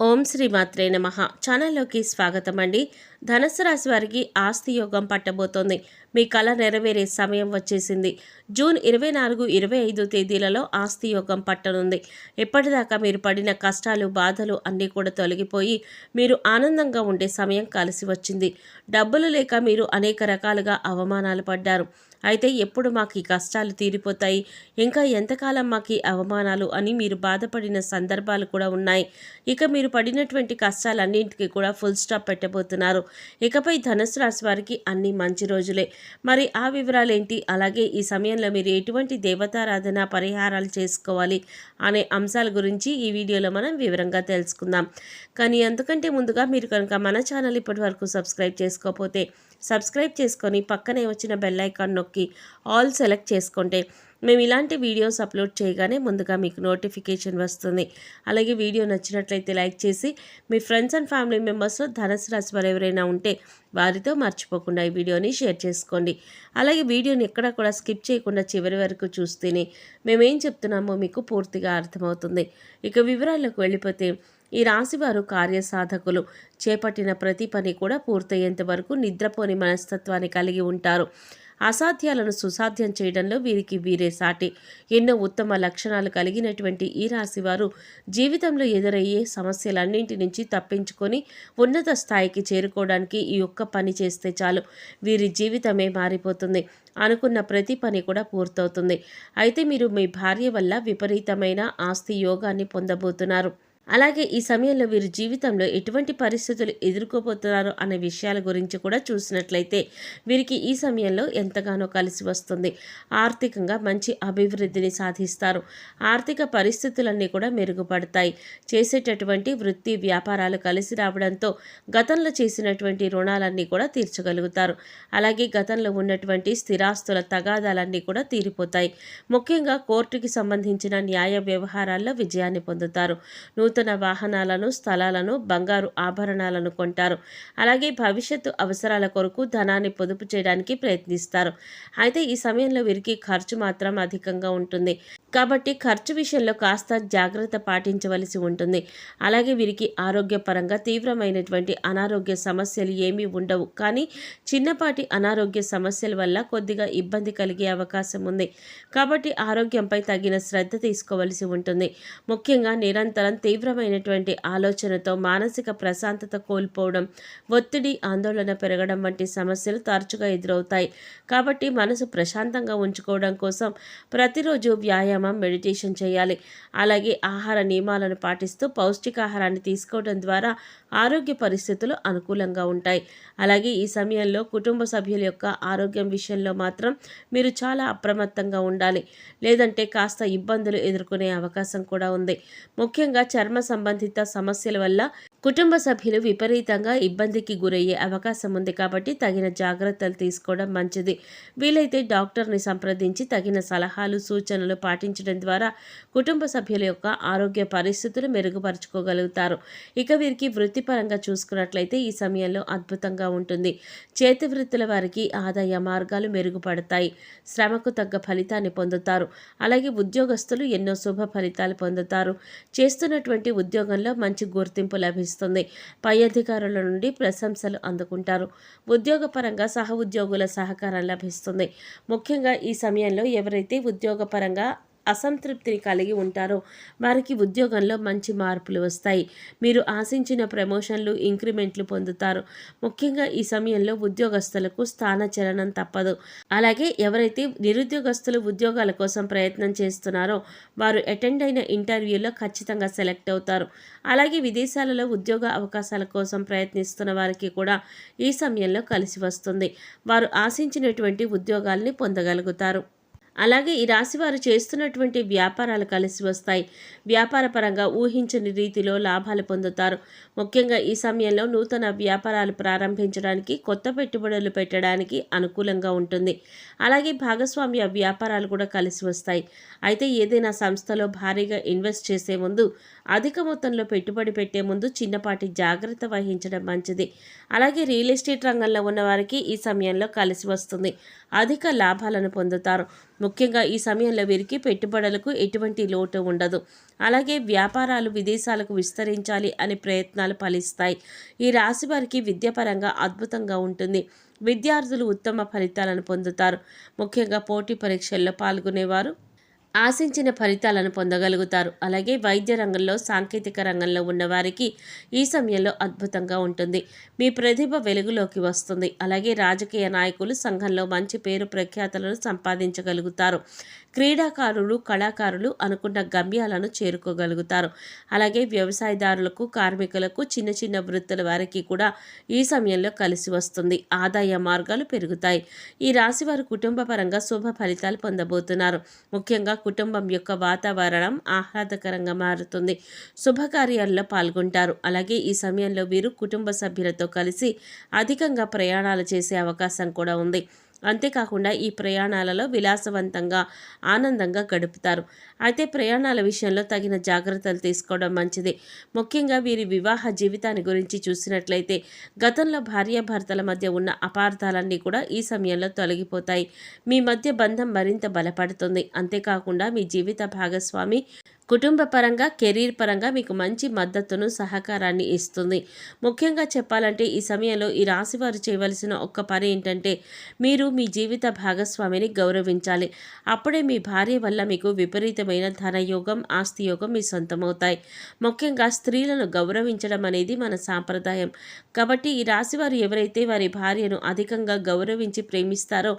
ఓం శ్రీ మాత్రే నమః. ఛానల్లోకి స్వాగతం అండి. ధనుస్సు రాశి వారికి ఆస్తి యోగం పట్టబోతోంది. మీ కళ నెరవేరే సమయం వచ్చేసింది. జూన్ 24, 25 తేదీలలో ఆస్తి యోగం పట్టనుంది. ఇప్పటిదాకా మీరు పడిన కష్టాలు, బాధలు అన్నీ కూడా తొలగిపోయి మీరు ఆనందంగా ఉండే సమయం కలిసి వచ్చింది. డబ్బులు లేక మీరు అనేక రకాలుగా అవమానాలు పడ్డారు. అయితే ఎప్పుడు మాకు ఈ కష్టాలు తీరిపోతాయి, ఇంకా ఎంతకాలం మాకు ఈ అవమానాలు అని మీరు బాధపడిన సందర్భాలు కూడా ఉన్నాయి. ఇక మీరు పడినటువంటి కష్టాలన్నింటికీ కూడా ఫుల్ స్టాప్ పెట్టబోతున్నారు. ఇకపై ధనుసు రాశి వారికి అన్ని మంచి రోజులే. మరి ఆ వివరాలు ఏంటి, అలాగే ఈ సమయంలో మీరు ఎటువంటి దేవతారాధన పరిహారాలు చేసుకోవాలి అనే అంశాల గురించి ఈ వీడియోలో మనం వివరంగా తెలుసుకుందాం. కానీ అంతకంటే ముందుగా మీరు కనుక మన ఛానల్ ఇప్పటి వరకు సబ్స్క్రైబ్ చేసుకోకపోతే సబ్స్క్రైబ్ చేసుకొని పక్కనే వచ్చిన బెల్ ఐకాన్ నొక్కి ఆల్ సెలెక్ట్ చేసుకుంటే మేము ఇలాంటి వీడియోస్ అప్లోడ్ చేయగానే ముందుగా మీకు నోటిఫికేషన్ వస్తుంది. అలాగే వీడియో నచ్చినట్లయితే లైక్ చేసి మీ ఫ్రెండ్స్ అండ్ ఫ్యామిలీ మెంబర్స్లో ధనుసు రాశి వారు ఎవరైనా ఉంటే వారితో మర్చిపోకుండా ఈ వీడియోని షేర్ చేసుకోండి. అలాగే వీడియోని ఎక్కడా కూడా స్కిప్ చేయకుండా చివరి వరకు చూస్తేనే మేమేం చెప్తున్నామో మీకు పూర్తిగా అర్థమవుతుంది. ఇక వివరాలకు వెళ్ళిపోతే, ఈ రాశివారు కార్యసాధకులు. చేపట్టిన ప్రతి పని కూడా పూర్తయ్యేంత వరకు నిద్రపోని మనస్తత్వాన్ని కలిగి ఉంటారు. అసాధ్యాలను సుసాధ్యం చేయడంలో వీరికి వీరే సాటి. ఎన్నో ఉత్తమ లక్షణాలు కలిగినటువంటి ఈ రాశివారు జీవితంలో ఎదురయ్యే సమస్యలన్నింటి నుంచి తప్పించుకొని ఉన్నత స్థాయికి చేరుకోవడానికి ఈ ఒక్క పని చేస్తే చాలు, వీరి జీవితమే మారిపోతుంది. అనుకున్న ప్రతి పని కూడా పూర్తవుతుంది. అయితే మీరు మీ భార్య వల్ల విపరీతమైన ఆస్తి యోగాన్ని పొందబోతున్నారు. అలాగే ఈ సమయంలో వీరి జీవితంలో ఎటువంటి పరిస్థితులు ఎదుర్కోబోతున్నారు అనే విషయాల గురించి కూడా చూసినట్లయితే వీరికి ఈ సమయంలో ఎంతగానో కలిసి వస్తుంది. ఆర్థికంగా మంచి అభివృద్ధిని సాధిస్తారు. ఆర్థిక పరిస్థితులన్నీ కూడా మెరుగుపడతాయి. చేసేటటువంటి వృత్తి వ్యాపారాలు కలిసి రావడంతో గతంలో చేసినటువంటి రుణాలన్నీ కూడా తీర్చగలుగుతారు. అలాగే గతంలో ఉన్నటువంటి స్థిరాస్తుల తగాదాలన్నీ కూడా తీరిపోతాయి. ముఖ్యంగా కోర్టుకి సంబంధించిన న్యాయ వ్యవహారాల్లో విజయాన్ని పొందుతారు. నూతన వాహనాలను, స్థలాలను, బంగారు ఆభరణాలను కొంటారు. అలాగే భవిష్యత్తు అవసరాల కొరకు ధనాన్ని పొదుపు చేయడానికి ప్రయత్నిస్తారు. అయితే ఈ సమయంలో వీరికి ఖర్చు మాత్రం అధికంగా ఉంటుంది. కాబట్టి ఖర్చు విషయంలో కాస్త జాగ్రత్త పాటించవలసి ఉంటుంది. అలాగే వీరికి ఆరోగ్యపరంగా తీవ్రమైనటువంటి అనారోగ్య సమస్యలు ఏమీ ఉండవు. కానీ చిన్నపాటి అనారోగ్య సమస్యల వల్ల కొద్దిగా ఇబ్బంది కలిగే అవకాశం ఉంది. కాబట్టి ఆరోగ్యంపై తగిన శ్రద్ధ తీసుకోవలసి ఉంటుంది. ముఖ్యంగా నిరంతరం తీవ్రమైనటువంటి ఆలోచనతో మానసిక ప్రశాంతత కోల్పోవడం, ఒత్తిడి, ఆందోళన పెరగడం వంటి సమస్యలు తరచుగా ఎదురవుతాయి. కాబట్టి మనసు ప్రశాంతంగా ఉంచుకోవడం కోసం ప్రతిరోజు వ్యాయామం, మెడిటేషన్ చేయాలి. అలాగే ఆహార నియమాలను పాటిస్తూ పౌష్టికాహారాన్ని తీసుకోవడం ద్వారా ఆరోగ్య పరిస్థితులు అనుకూలంగా ఉంటాయి. అలాగే ఈ సమయంలో కుటుంబ సభ్యుల యొక్క ఆరోగ్యం విషయంలో మాత్రం మీరు చాలా అప్రమత్తంగా ఉండాలి. లేదంటే కాస్త ఇబ్బందులు ఎదుర్కొనే అవకాశం కూడా ఉంది. ముఖ్యంగా చర్మ సంబంధిత సమస్యల వల్ల కుటుంబ సభ్యులు విపరీతంగా ఇబ్బందికి గురయ్యే అవకాశం ఉంది. కాబట్టి తగిన జాగ్రత్తలు తీసుకోవడం మంచిది. వీలైతే డాక్టర్ని సంప్రదించి తగిన సలహాలు, సూచనలు పాటించడం ద్వారా కుటుంబ సభ్యుల యొక్క ఆరోగ్య పరిస్థితులు మెరుగుపరుచుకోగలుగుతారు. ఇక వీరికి వృత్తిపరంగా చూసుకున్నట్లయితే ఈ సమయంలో అద్భుతంగా ఉంటుంది. చేతి వృత్తుల వారికి ఆదాయ మార్గాలు మెరుగుపడతాయి. శ్రమకు తగ్గ ఫలితాన్ని పొందుతారు. అలాగే ఉద్యోగస్తులు ఎన్నో శుభ ఫలితాలు పొందుతారు. చేస్తున్నటువంటి ఉద్యోగంలో మంచి గుర్తింపు లభిస్తుంది. పై అధికారుల నుండి ప్రశంసలు అందుకుంటారు. ఉద్యోగపరంగా సహ ఉద్యోగుల సహకారం లభిస్తుంది. ముఖ్యంగా ఈ సమయంలో ఎవరైతే ఉద్యోగపరంగా అసంతృప్తిని కలిగి ఉంటారో వారికి ఉద్యోగంలో మంచి మార్పులు వస్తాయి. మీరు ఆశించిన ప్రమోషన్లు, ఇంక్రిమెంట్లు పొందుతారు. ముఖ్యంగా ఈ సమయంలో ఉద్యోగస్తులకు స్థానచలనం తప్పదు. అలాగే ఎవరైతే నిరుద్యోగస్తులు ఉద్యోగాల కోసం ప్రయత్నం చేస్తున్నారో వారు అటెండ్ అయిన ఇంటర్వ్యూలో ఖచ్చితంగా సెలెక్ట్ అవుతారు. అలాగే విదేశాలలో ఉద్యోగ అవకాశాల కోసం ప్రయత్నిస్తున్న వారికి కూడా ఈ సమయంలో కలిసి వస్తుంది. వారు ఆశించినటువంటి ఉద్యోగాల్ని పొందగలుగుతారు. అలాగే ఈ రాశివారు చేస్తున్నటువంటి వ్యాపారాలు కలిసి వస్తాయి. వ్యాపారపరంగా ఊహించని రీతిలో లాభాలు పొందుతారు. ముఖ్యంగా ఈ సమయంలో నూతన వ్యాపారాలు ప్రారంభించడానికి, కొత్త పెట్టుబడులు పెట్టడానికి అనుకూలంగా ఉంటుంది. అలాగే భాగస్వామ్య వ్యాపారాలు కూడా కలిసి వస్తాయి. అయితే ఏదైనా సంస్థలో భారీగా ఇన్వెస్ట్ చేసే ముందు అధిక మొత్తంలో పెట్టుబడి పెట్టే ముందు చిన్నపాటి జాగ్రత్త వహించడం మంచిది. అలాగే రియల్ ఎస్టేట్ రంగంలో ఉన్న వారికి ఈ సమయంలో కలిసి వస్తుంది. అధిక లాభాలను పొందుతారు. ముఖ్యంగా ఈ సమయంలో వీరికి పెట్టుబడులకు ఎటువంటి లోటు ఉండదు. అలాగే వ్యాపారాలు విదేశాలకు విస్తరించాలి అనే ప్రయత్నాలు ఫలిస్తాయి. ఈ రాశి వారికి విద్యాపరంగా అద్భుతంగా ఉంటుంది. విద్యార్థులు ఉత్తమ ఫలితాలను పొందుతారు. ముఖ్యంగా పోటీ పరీక్షల్లో పాల్గొనేవారు ఆశించిన ఫలితాలను పొందగలుగుతారు. అలాగే వైద్య రంగంలో, సాంకేతిక రంగంలో ఉన్నవారికి ఈ సమయంలో అద్భుతంగా ఉంటుంది. మీ ప్రతిభ వెలుగులోకి వస్తుంది. అలాగే రాజకీయ నాయకులు సంఘంలో మంచి పేరు ప్రఖ్యాతలను సంపాదించగలుగుతారు. క్రీడాకారులు, కళాకారులు అనుకున్న గమ్యాలను చేరుకోగలుగుతారు. అలాగే వ్యవసాయదారులకు, కార్మికులకు, చిన్న చిన్న వృత్తుల వారికి కూడా ఈ సమయంలో కలిసి వస్తుంది. ఆదాయ మార్గాలు పెరుగుతాయి. ఈ రాశి వారు కుటుంబ పరంగా శుభ ఫలితాలు పొందబోతున్నారు. ముఖ్యంగా కుటుంబం యొక్క వాతావరణం ఆహ్లాదకరంగా మారుతుంది. శుభకార్యాల్లో పాల్గొంటారు. అలాగే ఈ సమయంలో వీరు కుటుంబ సభ్యులతో కలిసి అధికంగా ప్రయాణాలు చేసే అవకాశం కూడా ఉంది. అంతేకాకుండా ఈ ప్రయాణాలలో విలాసవంతంగా, ఆనందంగా గడుపుతారు. అయితే ప్రయాణాల విషయంలో తగిన జాగ్రత్తలు తీసుకోవడం మంచిది. ముఖ్యంగా వీరి వివాహ జీవితాన్ని గురించి చూసినట్లయితే గతంలో భార్యాభర్తల మధ్య ఉన్న అపార్థాలన్నీ కూడా ఈ సమయంలో తొలగిపోతాయి. మీ మధ్య బంధం మరింత బలపడుతుంది. అంతేకాకుండా మీ జీవిత భాగస్వామి కుటుంబ పరంగా, కెరీర్ పరంగా మీకు మంచి మద్దతును, సహకారాన్ని ఇస్తుంది. ముఖ్యంగా చెప్పాలంటే ఈ సమయంలో ఈ రాశి వారు చేయవలసిన ఒక్క పని ఏంటంటే మీరు మీ జీవిత భాగస్వామిని గౌరవించాలి. అప్పుడే మీ భార్య వల్ల మీకు విపరీతమైన ధనయోగం, ఆస్తి యోగం మీ సొంతమవుతాయి. ముఖ్యంగా స్త్రీలను గౌరవించడం అనేది మన సాంప్రదాయం. కాబట్టి ఈ రాశి వారు ఎవరైతే వారి భార్యను అధికంగా గౌరవించి ప్రేమిస్తారో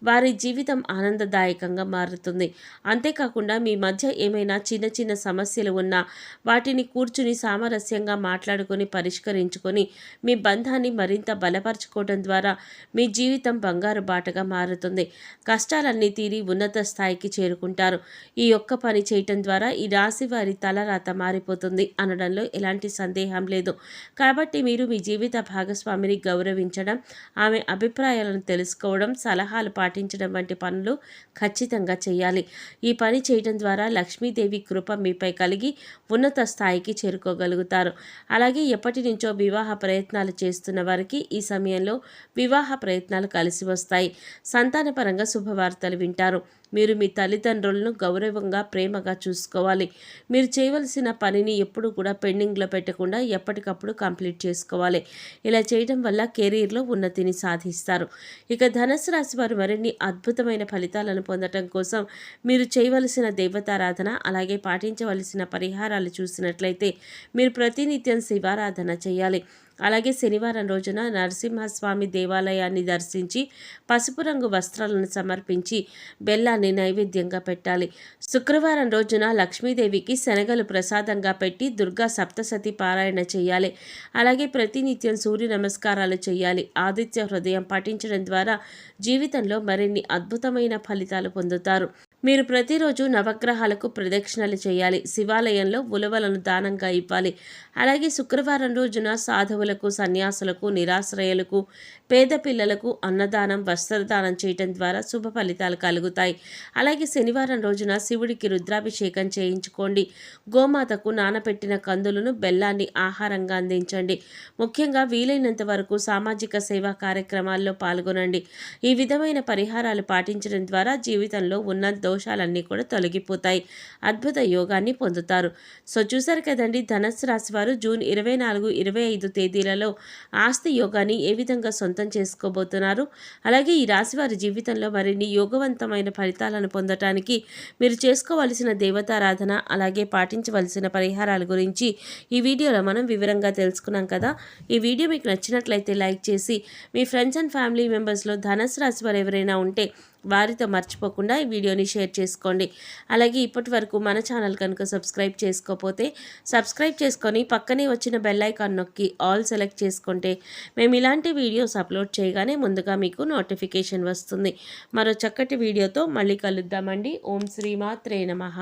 వారి జీవితం ఆనందదాయకంగా మారుతుంది. అంతేకాకుండా మీ మధ్య ఏమైనా చిన్న చిన్న సమస్యలు ఉన్నా వాటిని కూర్చుని సామరస్యంగా మాట్లాడుకొని పరిష్కరించుకొని మీ బంధాన్ని మరింత బలపరచుకోవడం ద్వారా మీ జీవితం బంగారు బాటగా మారుతుంది. కష్టాలన్నీ తీరి ఉన్నత స్థాయికి చేరుకుంటారు. ఈ ఒక్క పని చేయటం ద్వారా ఈ రాశి వారి తలరాత మారిపోతుంది అనడంలో ఎలాంటి సందేహం లేదు. కాబట్టి మీరు మీ జీవిత భాగస్వామిని గౌరవించడం, ఆమె అభిప్రాయాలను తెలుసుకోవడం, సలహాలు పాటించడం వంటి పనులు ఖచ్చితంగా చేయాలి. ఈ పని చేయడం ద్వారా లక్ష్మీదేవి కృప మీపై కలిగి ఉన్నత స్థాయికి చేరుకోగలుగుతారు. అలాగే ఎప్పటి నుంచో వివాహ ప్రయత్నాలు చేస్తున్న వారికి ఈ సమయంలో వివాహ ప్రయత్నాలు కలిసి వస్తాయి. సంతానపరంగా శుభవార్తలు వింటారు. మీరు మీ తల్లిదండ్రులను గౌరవంగా, ప్రేమగా చూసుకోవాలి. మీరు చేయవలసిన పనిని ఎప్పుడు కూడా పెండింగ్లో పెట్టకుండా ఎప్పటికప్పుడు కంప్లీట్ చేసుకోవాలి. ఇలా చేయడం వల్ల కెరీర్లో ఉన్నతిని సాధిస్తారు. ఇక ధనుసు రాశి వారు మరిన్ని అద్భుతమైన ఫలితాలను పొందడం కోసం మీరు చేయవలసిన దేవతారాధన, అలాగే పాటించవలసిన పరిహారాలు చూసినట్లయితే మీరు ప్రతినిత్యం శివారాధన చేయాలి. అలాగే శనివారం రోజున నరసింహస్వామి దేవాలయాన్ని దర్శించి పసుపు రంగు వస్త్రాలను సమర్పించి బెల్లాన్ని నైవేద్యంగా పెట్టాలి. శుక్రవారం రోజున లక్ష్మీదేవికి శనగలు ప్రసాదంగా పెట్టి దుర్గా సప్తసతి పారాయణ చేయాలి. అలాగే ప్రతినిత్యం సూర్య నమస్కారాలు చేయాలి. ఆదిత్య హృదయం పఠించడం ద్వారా జీవితంలో మరిన్ని అద్భుతమైన ఫలితాలు పొందుతారు. మీరు ప్రతిరోజు నవగ్రహాలకు ప్రదక్షిణలు చేయాలి. శివాలయంలో ఉలవలను దానంగా ఇవ్వాలి. అలాగే శుక్రవారం రోజున సాధువులకు, సన్యాసులకు, నిరాశ్రయులకు, పేద పిల్లలకు అన్నదానం, వస్త్రదానం చేయటం ద్వారా శుభ ఫలితాలు కలుగుతాయి. అలాగే శనివారం రోజున శివుడికి రుద్రాభిషేకం చేయించుకోండి. గోమాతకు నానబెట్టిన కందులను, బెల్లాన్ని ఆహారంగా అందించండి. ముఖ్యంగా వీలైనంత వరకు సామాజిక సేవా కార్యక్రమాల్లో పాల్గొనండి. ఈ విధమైన పరిహారాలు పాటించడం ద్వారా జీవితంలో ఉన్న దోషాలన్నీ కూడా తొలగిపోతాయి. అద్భుత యోగాన్ని పొందుతారు. సో చూసారు కదండి, ధనుస్సు రాశి వారు జూన్ 24, 25 తేదీలలో ఆస్తి యోగాన్ని ఏ విధంగా సొంతం చేసుకోబోతున్నారు. అలాగే ఈ రాశి వారి జీవితంలో మరిన్ని యోగవంతమైన ఫలితాలను పొందటానికి మీరు చేసుకోవలసిన దేవతారాధన, అలాగే పాటించవలసిన పరిహారాల గురించి ఈ వీడియోలో మనం వివరంగా తెలుసుకున్నాం కదా. ఈ వీడియో మీకు నచ్చినట్లయితే లైక్ చేసి మీ ఫ్రెండ్స్ అండ్ ఫ్యామిలీ మెంబర్స్లో ధనుస్సు రాశి వారు ఎవరైనా ఉంటే వారితో మర్చిపోకుండా ఈ వీడియోని షేర్ చేసుకోండి. అలాగే ఇప్పటి వరకు మన ఛానల్ కనుక సబ్స్క్రైబ్ చేసుకోకపోతే సబ్స్క్రైబ్ చేసుకొని పక్కనే వచ్చిన బెల్ ఐకాన్ నొక్కి ఆల్ సెలెక్ట్ చేసుకుంటే మేము ఇలాంటి వీడియోస్ అప్లోడ్ చేయగానే ముందుగా మీకు నోటిఫికేషన్ వస్తుంది. మరో చక్కటి వీడియోతో మళ్ళీ కలుద్దామండి. ఓం శ్రీమాత్రే నమః.